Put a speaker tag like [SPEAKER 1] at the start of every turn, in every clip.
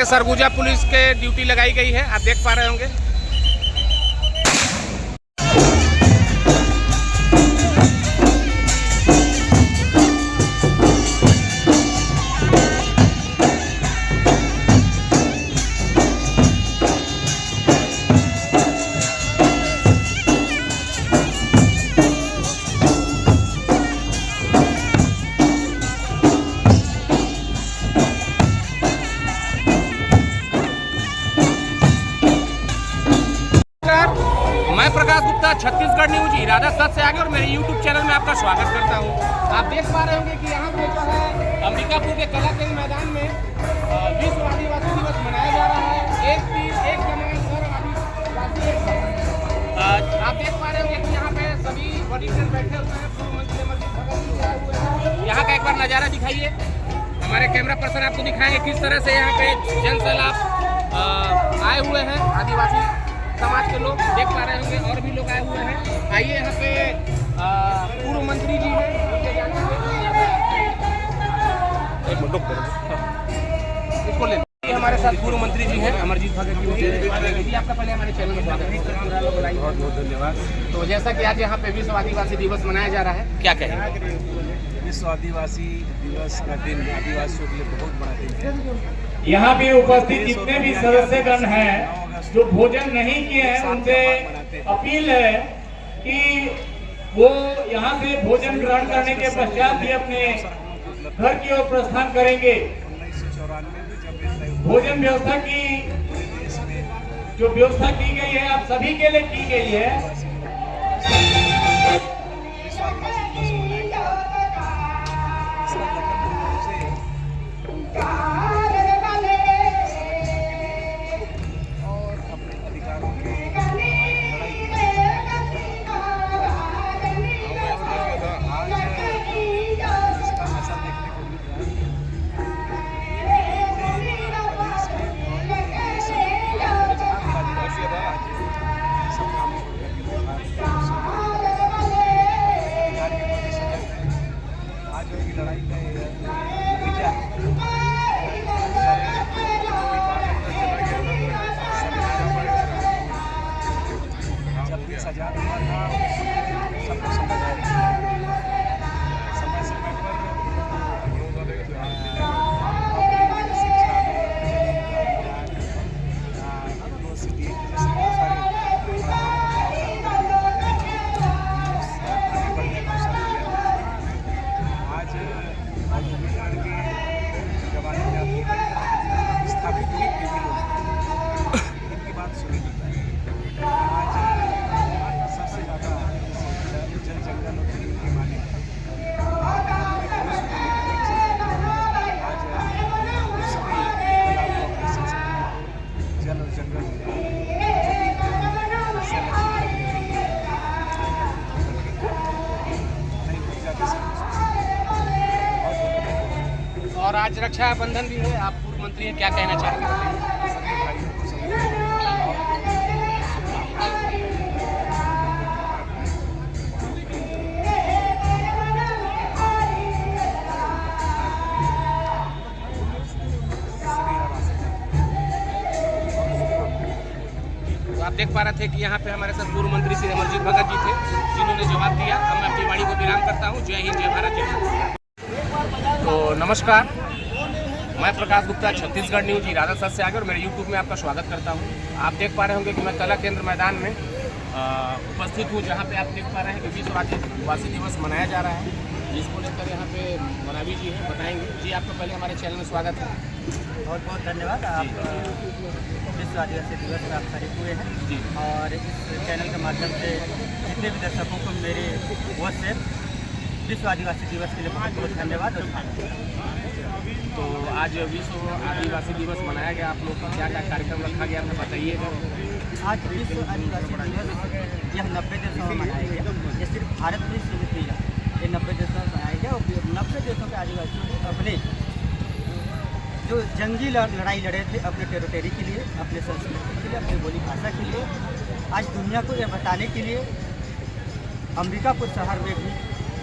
[SPEAKER 1] Surguja police के duty लगाई गई है, आप देख पा रहे होंगे। मैं प्रकाश गुप्ता, छत्तीसगढ़ न्यूज इरादा सच से आगे और मेरे YouTube चैनल में आपका स्वागत करता हूं। आप देख पा रहे होंगे कि यहाँ पे जो है अंबिकापुर के कला केंद्र मैदान में विश्व आदिवासी दिवस मनाया जा रहा है। एक तीर एक कमान हर आदिवासी एक समान। आप देख पा रहे होंगे कि यहाँ पे सभी वरिष्ठ बैठे हुए हैं। पूर्व मंत्री अमरजीत भगत जी आए हुए हैं। यहाँ का एक बार नज़ारा दिखाइए, हमारे कैमरा पर्सन आपको दिखाएंगे किस तरह से यहाँ पे जन सैलाब आए हुए हैं। आदिवासी समाज के लोग देख पा रहे होंगे और भी लोग आए हुए हैं। आइए यहाँ पे पूर्व मंत्री जी हैं, इसको ले हमारे साथ पूर्व मंत्री जी हैं अमरजीत भगत जी। आपका पहले हमारे चैनल में स्वागत है। बहुत बहुत धन्यवाद। तो जैसा कि आज यहाँ पे विश्व आदिवासी दिवस मनाया जा रहा है, क्या कहेंगे?
[SPEAKER 2] विश्व आदिवासी दिवस का दिन आदिवासियों के लिए बहुत बड़ा दिन है।
[SPEAKER 3] यहाँ भी उपस्थित जितने भी सदस्यगण हैं जो भोजन नहीं किए हैं, उनसे अपील है कि वो यहाँ से भोजन ग्रहण करने के पश्चात भी अपने घर की ओर प्रस्थान करेंगे।
[SPEAKER 2] 1994 में जब
[SPEAKER 3] भोजन व्यवस्था की जो व्यवस्था की गई है, आप सभी के लिए की गई है।
[SPEAKER 2] विश्व आदिवासी दिवस मनाया गया। इसका गठन रूप से और अपने अधिकारों के लड़ाई आज इसका असर देखने को मिल रहा है। प्रदेश में और देश में जहाँ भी आदिवासी आज सब काम छोड़ करके बिहार के प्रदेश में आज उनकी लड़ाई का नतीजा है। जब देश आजाद हुआ था सबको समझ आया, समय समय पर शिक्षा यूनिवर्सिटी जैसे बहुत सारे आगे बढ़ने का अवसर दिया। आज औद्योगिकरण के जमाने में आप स्थापित हुई पीढ़ी लोग इनकी बात सुनी नहीं। आज सबसे ज़्यादा जल जंगल और जमीन के मालिक आज सभी तालाब ऑपरेशन से जल और जंगल
[SPEAKER 1] और आज रक्षाबंधन भी है, आप पूर्व मंत्री हैं, क्या कहना चाहेंगे?
[SPEAKER 2] सभी भाइयों को सभी
[SPEAKER 1] तो आप देख पा रहे थे कि यहाँ पे हमारे साथ पूर्व मंत्री श्री अमरजीत भगत जी थे, जिन्होंने जवाब दिया। अब मैं अपनी वाणी को विराम करता हूँ। जय हिंद, जय भारत, जय हिंद। तो नमस्कार, मैं प्रकाश गुप्ता, छत्तीसगढ़ न्यूज इरादा सच से आगे और मेरे YouTube में आपका स्वागत करता हूँ। आप देख पा रहे होंगे कि मैं कला केंद्र मैदान में उपस्थित हूँ, जहाँ पे आप देख पा रहे हैं कि विश्व आदिवासी दिवस मनाया जा रहा है, जिसको लेकर यहाँ पे मनावी जी हैं, बताएंगे। जी आपका पहले हमारे चैनल में स्वागत है।
[SPEAKER 4] बहुत बहुत धन्यवाद। आप विश्व आदिवासी दिवस में आप शरीक हुए हैं
[SPEAKER 1] जी।
[SPEAKER 4] और इस चैनल के माध्यम से जितने भी दर्शकों को मेरे ओर से विश्व आदिवासी दिवस के लिए बहुत बहुत धन्यवाद।
[SPEAKER 1] तो आज विश्व आदिवासी दिवस मनाया गया, आप लोग का क्या क्या कार्यक्रम रखा गया हमें बताइएगा।
[SPEAKER 4] आज विश्व आदिवासी दिवस यह 90 देशों में मनाया गया। ये सिर्फ भारत में सीमित नहीं है, ये 90 देशों में मनाया गया और 90 देशों के आदिवासियों ने अपने जो जंगी लड़ाई लड़े थे अपने टेरिटरी के लिए, अपने संस्कृति के लिए, अपनी बोली भाषा के लिए, आज दुनिया को यह बताने के लिए अंबिकापुर शहर में भी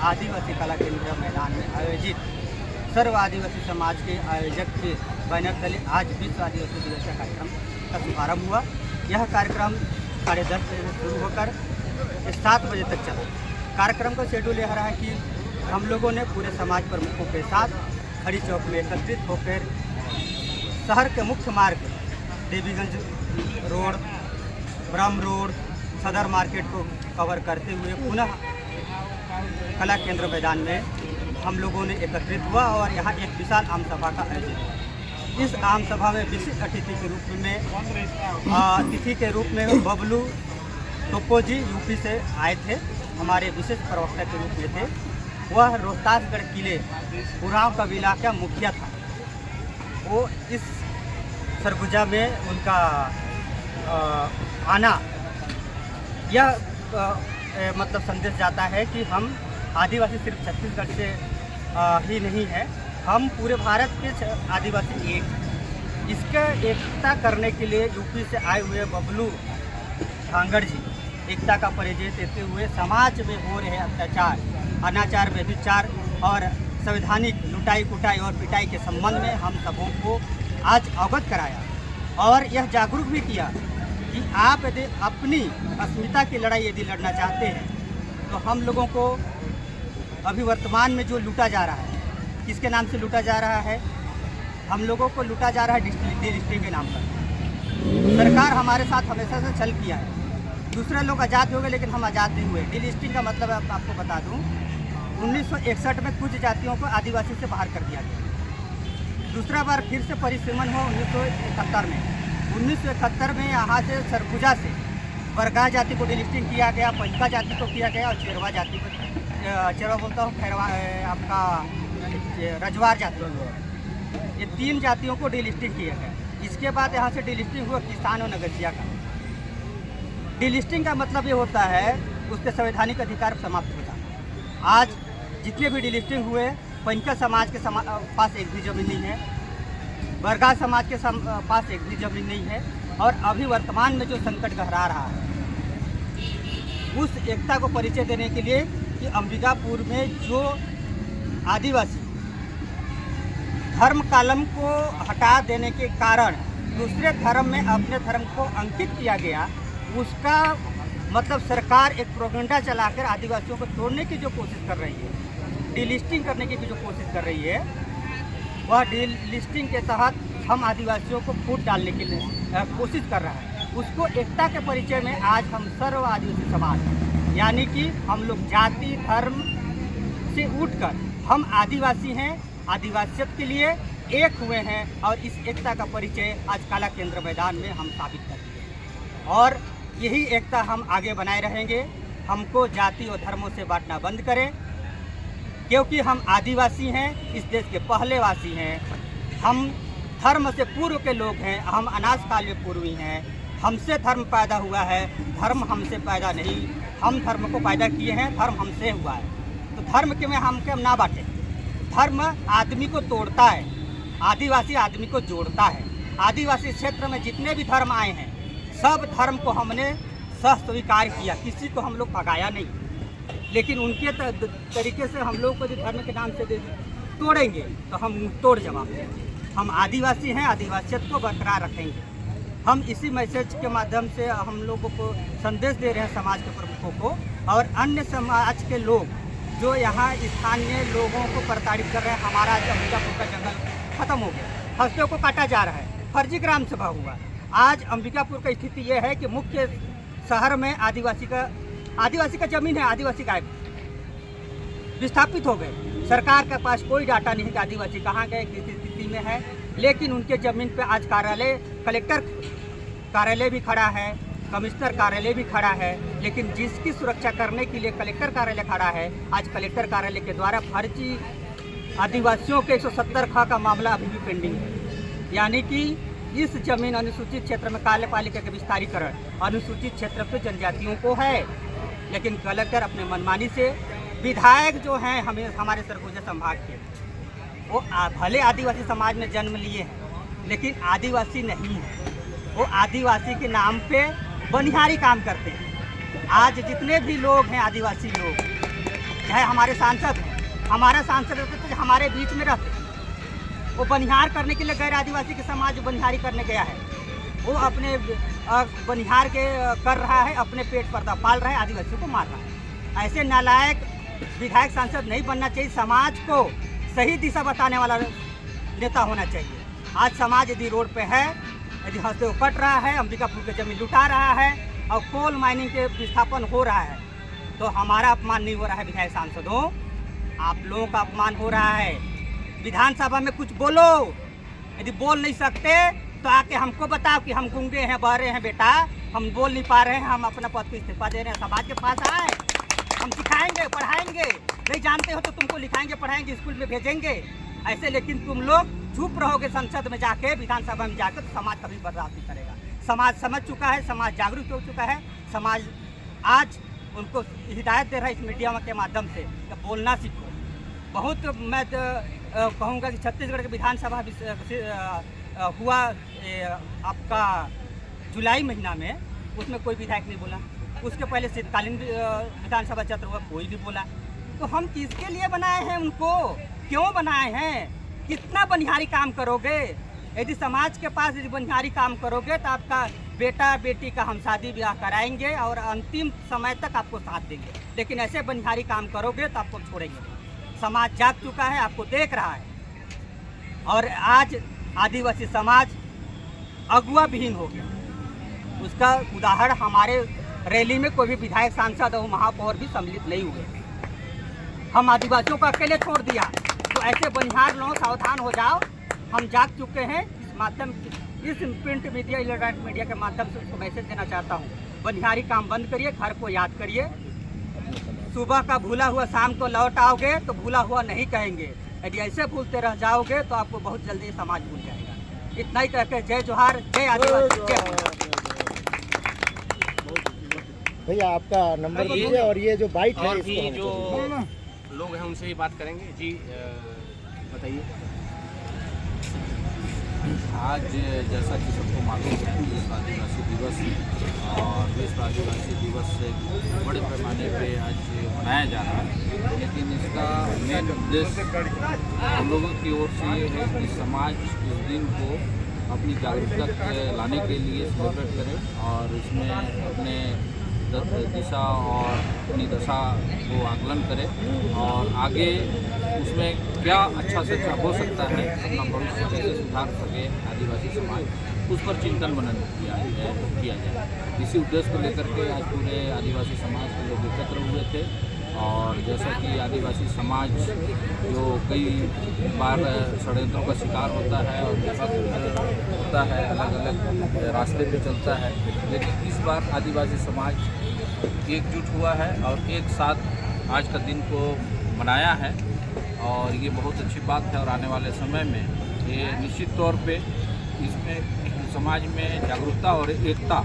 [SPEAKER 4] आदिवासी कला केंद्र मैदान में आयोजित सर्व आदिवासी समाज के आयोजक के बैनर तले आज विश्व आदिवासी दिवस का कार्यक्रम का शुभारंभ हुआ। यह कार्यक्रम 10:30 बजे से शुरू होकर 7 बजे तक चला। कार्यक्रम का शेड्यूल यह रहा कि हम लोगों ने पूरे समाज प्रमुखों के साथ खड़ी चौक में एकत्रित होकर शहर के मुख्य मार्ग देवीगंज रोड, ब्रह्म रोड, सदर मार्केट को कवर करते हुए पुनः कला केंद्र मैदान में हम लोगों ने एकत्रित हुआ और यहाँ एक विशाल आम सभा का आयोजन हुआ। इस आम सभा में विशिष्ट अतिथि के रूप में बबलू टोप्पो जी यूपी से आए थे, हमारे विशेष प्रवक्ता के रूप में थे। वह रोहतासगढ़ किले उरांव कबीला का मुखिया था। वो इस सरगुजा में उनका आना यह मतलब संदेश जाता है कि हम आदिवासी सिर्फ छत्तीसगढ़ से ही नहीं है, हम पूरे भारत के आदिवासी एक हैं। इसका एकता करने के लिए यूपी से आए हुए बबलू धांगड़ जी एकता का परिचय देते हुए समाज में हो रहे अत्याचार, अनाचार, व्यभिचार और संवैधानिक लुटाई कुटाई और पिटाई के संबंध में हम सबों को आज अवगत कराया और यह जागरूक भी किया कि आप यदि अपनी अस्मिता की लड़ाई यदि लड़ना चाहते हैं तो हम लोगों को अभी वर्तमान में जो लूटा जा रहा है, किसके नाम से लूटा जा रहा है? हम लोगों को लूटा जा रहा है डिलिस्टिंग के नाम पर। सरकार हमारे साथ हमेशा से छल किया है। दूसरे लोग आज़ाद हो गए लेकिन हम आज़ाद नहीं हुए। डिलिस्टिंग का मतलब आपको बता दूं, 1961 में कुछ जातियों को आदिवासी से बाहर कर दिया गया। दूसरा बार फिर से परिसीमन हुआ 1971 में। 1971 में यहाँ से सरगुजा से बरगाह जाति को डिलिस्टिंग किया गया, पंचका जाति को किया गया और चेरवा जाति को, चेरवा बोलता हूँ, खैरवा आपका रजवार जाति, ये 3 जातियों को डिलिस्टिंग किया गया। इसके बाद यहाँ से डिलिस्टिंग हुआ किसान और नगसिया का। डिलिस्टिंग का मतलब ये होता है उसके संवैधानिक अधिकार समाप्त हो जाता। आज जितने भी डिलिस्टिंग हुए, पंचका समाज के पास एक भी जमीन नहीं है, बरगाह समाज के पास एक भी जमीन नहीं है और अभी वर्तमान में जो संकट गहरा रहा है उस एकता को परिचय देने के लिए कि अंबिकापुर में जो आदिवासी धर्म कालम को हटा देने के कारण दूसरे धर्म में अपने धर्म को अंकित किया गया, उसका मतलब सरकार एक प्रोपेगेंडा चलाकर आदिवासियों को तोड़ने की जो कोशिश कर रही है, डिलिस्टिंग करने की जो कोशिश कर रही है, वह डिलिस्टिंग के तहत हम आदिवासियों को फूट डालने की कोशिश कर रहा है। उसको एकता के परिचय में आज हम सर्व आदिवासी समाज, यानी कि हम लोग जाति धर्म से उठकर हम आदिवासी हैं, आदिवासियत के लिए एक हुए हैं और इस एकता का परिचय आज कला केंद्र मैदान में हम साबित कर दिए और यही एकता हम आगे बनाए रहेंगे। हमको जाति और धर्मों से बांटना बंद करें, क्योंकि हम आदिवासी हैं, इस देश के पहले वासी हैं। हम धर्म से पूर्व के लोग हैं, हम अनाज काल में पूर्वी हैं। हमसे धर्म पैदा हुआ है, धर्म हमसे पैदा नहीं। हम धर्म को पैदा किए हैं, धर्म हमसे हुआ है। तो धर्म के में हम ना बांटें। धर्म आदमी को तोड़ता है, आदिवासी आदमी को जोड़ता है। आदिवासी क्षेत्र में जितने भी धर्म आए हैं, सब धर्म को हमने स्वीकार किया, किसी को हम लोग भगाया नहीं। लेकिन उनके तरीके से हम लोग को जो धर्म के नाम से तोड़ेंगे तो हम तोड़ जवाब देंगे। हम आदिवासी हैं, आदिवासियत को बरकरार रखेंगे। हम इसी मैसेज के माध्यम से हम लोगों को संदेश दे रहे हैं समाज के प्रमुखों को और अन्य समाज के लोग जो यहाँ स्थानीय लोगों को प्रताड़ित कर रहे हैं। हमारा अंबिकापुर का जंगल खत्म हो गया, फसलों को काटा जा रहा है, फर्जी ग्राम सभा हुआ। आज अंबिकापुर की स्थिति ये है कि मुख्य शहर में आदिवासी का जमीन है, आदिवासी गायब विस्थापित हो गए। सरकार के पास कोई डाटा नहीं कि आदिवासी कहाँ गए, किस स्थिति में है। लेकिन उनके ज़मीन पे आज कार्यालय, कलेक्टर कार्यालय भी खड़ा है, कमिश्नर कार्यालय भी खड़ा है। लेकिन जिसकी सुरक्षा करने के लिए कलेक्टर कार्यालय खड़ा है, आज कलेक्टर कार्यालय के द्वारा फर्जी आदिवासियों के 170 ख का मामला अभी भी पेंडिंग है। यानी कि इस जमीन अनुसूचित क्षेत्र में कार्यपालिका के विस्तारीकरण अनुसूचित क्षेत्र पे जनजातियों को है, लेकिन कलेक्टर अपने मनमानी से, विधायक जो हैं हमारे सरगुजा संभाग के, वो भले आदिवासी समाज में जन्म लिए हैं लेकिन आदिवासी नहीं है। वो आदिवासी के नाम पे बनिहारी काम करते हैं। आज जितने भी लोग हैं आदिवासी लोग, चाहे हमारे सांसद हैं, हमारा सांसद रहते तो हमारे बीच में रहते, वो बनिहार करने के लिए गैर आदिवासी के समाज बनिहारी करने गया है, वो अपने बनिहार के कर रहा है, अपने पेट पर्दा पाल रहा है, आदिवासियों को मार रहा है। ऐसे नालायक विधायक सांसद नहीं बनना चाहिए। समाज को सही दिशा बताने वाला नेता होना चाहिए। आज समाज यदि रोड पे है, यदि हंसते कट रहा है, अंबिकापुर की जमीन लुटा रहा है और कोल माइनिंग के विस्थापन हो रहा है, तो हमारा अपमान नहीं हो रहा है विधायक सांसदों, आप लोगों का अपमान हो रहा है। विधानसभा में कुछ बोलो, यदि बोल नहीं सकते तो आके हमको बताओ कि हम गूंगे हैं, बहरे हैं बेटा, हम बोल नहीं पा रहे हैं, हम अपना पद को इस्तीफा दे रहे हैं। समाज के पास आए, हम सिखाएंगे, पढ़ाएंगे, नहीं जानते हो तो तुमको लिखाएंगे, पढ़ाएंगे, स्कूल में भेजेंगे। ऐसे लेकिन तुम लोग चुप रहोगे संसद में जाके, विधानसभा में जाकर, तो समाज कभी बर्दाश्त नहीं करेगा। समाज समझ चुका है, समाज जागरूक हो चुका है, समाज आज उनको हिदायत दे रहा है इस मीडिया के माध्यम से कि बोलना सीखो। बहुत मैं कहूँगा कि छत्तीसगढ़ के विधानसभा हुआ आपका जुलाई महीना में, उसमें कोई विधायक नहीं बोला। उसके पहले शीतकालीन विधानसभा सत्र हुआ, कोई नहीं बोला। तो हम किसके लिए बनाए हैं उनको, क्यों बनाए हैं? कितना बनिहारी काम करोगे? यदि समाज के पास यदि बनिहारी काम करोगे तो आपका बेटा बेटी का हम शादी ब्याह कराएंगे और अंतिम समय तक आपको साथ देंगे। लेकिन ऐसे बनिहारी काम करोगे तो आपको छोड़ेंगे। समाज जाग चुका है, आपको देख रहा है। और आज आदिवासी समाज अगुवा विहीन हो गया। उसका उदाहरण हमारे रैली में कोई भी विधायक सांसद और महापौर भी सम्मिलित नहीं हुए। हम आदिवासियों को अकेले छोड़ दिया। तो ऐसे बनिहार लोग सावधान हो जाओ, हम जाग चुके हैं। इस माध्यम इस प्रिंट मीडिया, इलेक्ट्रॉनिक मीडिया के माध्यम से उसको मैसेज देना चाहता हूँ, बनिहारी काम बंद करिए, घर को याद करिए। सुबह का भूला हुआ शाम को लौट आओगे तो भूला हुआ नहीं कहेंगे। यदि ऐसे भूलते रह जाओगे तो आपको बहुत जल्दी समाज भूल जाएगा। इतना ही कहकर जय जोहार, जय आदिवासी, जय भोला।
[SPEAKER 5] भैया आपका नंबर दीजिए और ये जो बाइट है
[SPEAKER 1] और भी
[SPEAKER 5] इसको
[SPEAKER 1] जो लोग हैं उनसे ही बात करेंगे। जी बताइए।
[SPEAKER 2] आज जैसा कि सबको मालूम है, विश्व आदिवासी दिवस और विश्व आदिवासी दिवस से बड़े पैमाने पे आज मनाया जा रहा है। लेकिन इसका मेन उद्देश्य हम लोगों की ओर से ये है कि समाज इस दिन को अपनी जागरूकता लाने के लिए सेलिब्रेट करे और इसमें अपने दिशा और अपनी दशा को आकलन करे और आगे उसमें क्या अच्छा से अच्छा हो सकता है, अपना भविष्य कैसे सुधार सके आदिवासी समाज, उस पर चिंतन मनन किया जाए। इसी उद्देश्य को लेकर के आज पूरे आदिवासी समाज के लोग एकत्र हुए थे। और जैसा कि आदिवासी समाज जो कई बार षड्यंत्रों का शिकार होता है और होता है, अलग अलग रास्ते पे चलता है, लेकिन इस बार आदिवासी समाज एकजुट हुआ है और एक साथ आज का दिन को मनाया है और ये बहुत अच्छी बात है। और आने वाले समय में ये निश्चित तौर पे इसमें समाज में जागरूकता और एकता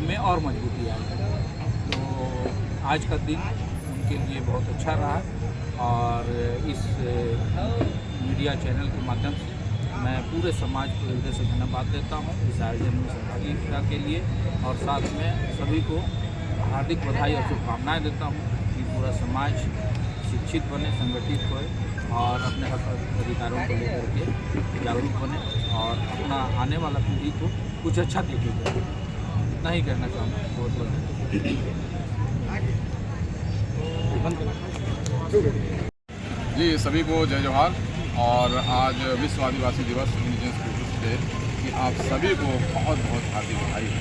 [SPEAKER 2] में और मजबूती आएगी। तो आज का दिन के लिए बहुत अच्छा रहा और इस मीडिया चैनल के माध्यम से मैं पूरे समाज को हृदय से धन्यवाद देता हूँ इस आयोजन में सहभागिता के लिए और साथ में सभी को हार्दिक बधाई और शुभकामनाएं देता हूँ कि पूरा समाज शिक्षित बने, संगठित होए और अपने हक अधिकारों को लेकर के जागरूक बने और अपना आने वाला पीढ़ी को कुछ अच्छा देखेगा। इतना ही कहना चाहूँगा। बहुत बहुत
[SPEAKER 6] जी सभी को जय जोहार। और आज विश्व आदिवासी दिवस इंडिजिनस पीपुल्स डे की आप सभी को बहुत बहुत हार्दिक बधाई है।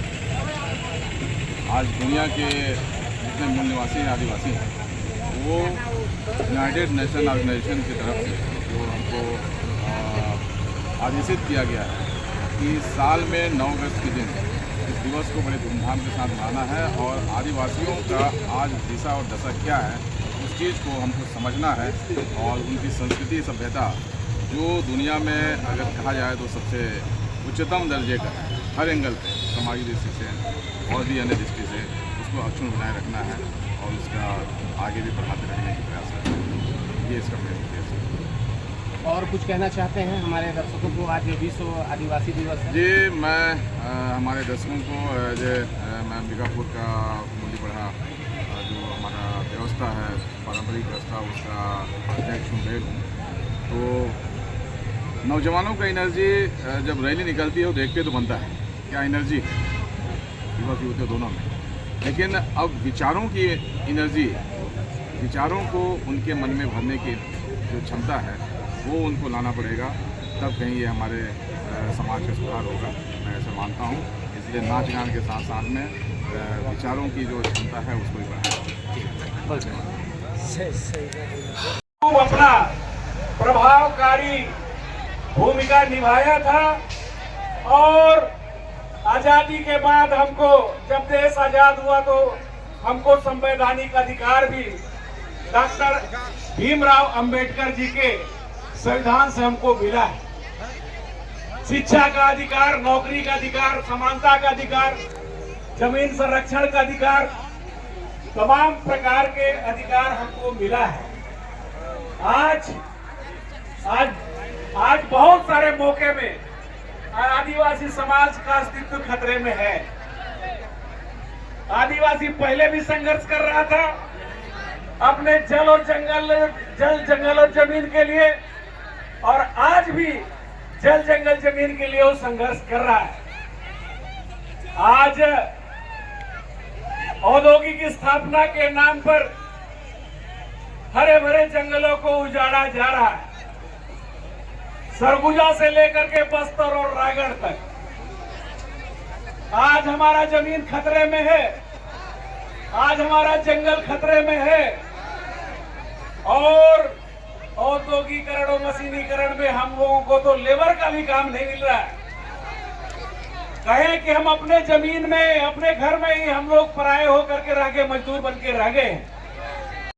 [SPEAKER 6] आज दुनिया के जितने मूल निवासी हैं आदिवासी हैं, वो यूनाइटेड नेशन ऑर्गेनाइजेशन की तरफ से जो हमको आदेशित किया गया है कि साल में 9 अगस्त के दिन इस दिवस को बड़े धूमधाम के साथ मनाना है और आदिवासियों का आज दिशा और दशा क्या है उस चीज़ को हमको समझना है और उनकी संस्कृति सभ्यता जो दुनिया में अगर कहा जाए तो सबसे उच्चतम दर्जे का है, हर एंगल पे समाजी दृष्टि से और भी अन्य दृष्टि से उसको अक्षुण्ण बनाए रखना है और उसका आगे भी बढ़ाते रहने की प्रयास करना है। ये इसका मेन उद्देश्य है।
[SPEAKER 1] और कुछ कहना चाहते हैं हमारे दर्शकों को? आज विश्व आदिवासी दिवस है।
[SPEAKER 6] जी मैं हमारे दर्शकों को मैं अंबिकापुर का मूल्य बढ़ा जो हमारा व्यवस्था है, पारंपरिक व्यवस्था, उसका अध्यक्ष हूँ। तो नौजवानों का एनर्जी जब रैली निकलती है वो देखते तो बनता है क्या एनर्जी है युवा युवतियों दोनों में, लेकिन अब विचारों की एनर्जी, विचारों को उनके मन में भरने की जो क्षमता है वो उनको लाना पड़ेगा, तब कहीं ये हमारे समाज का सुधार होगा, मैं ऐसा मानता हूँ। इसलिए नाच गान के साथ साथ में विचारों की जो क्षमता है उसको भी बढ़ाएं।
[SPEAKER 3] अपना प्रभावकारी भूमिका निभाया था और आजादी के बाद हमको, जब देश आजाद हुआ तो हमको संवैधानिक अधिकार भी डॉक्टर भीमराव अंबेडकर जी के संविधान से हमको मिला है। शिक्षा का अधिकार, नौकरी का अधिकार, समानता का अधिकार, जमीन संरक्षण का अधिकार, तमाम प्रकार के अधिकार हमको मिला है। आज बहुत सारे मौके में आदिवासी समाज का अस्तित्व खतरे में है। आदिवासी पहले भी संघर्ष कर रहा था अपने जल जंगल और जमीन के लिए, और आज भी जल जंगल जमीन के लिए वो संघर्ष कर रहा है। आज औद्योगिक स्थापना के नाम पर हरे भरे जंगलों को उजाड़ा जा रहा है। सरगुजा से लेकर के बस्तर और रायगढ़ तक आज हमारा जमीन खतरे में है, आज हमारा जंगल खतरे में है, और औद्योगिकरण और मशीनीकरण में हम लोगों को तो लेबर का भी काम नहीं मिल रहा है। कहें कि हम अपने जमीन में, अपने घर में ही हम लोग पराये होकर के रह गए, मजदूर बन के रह गए।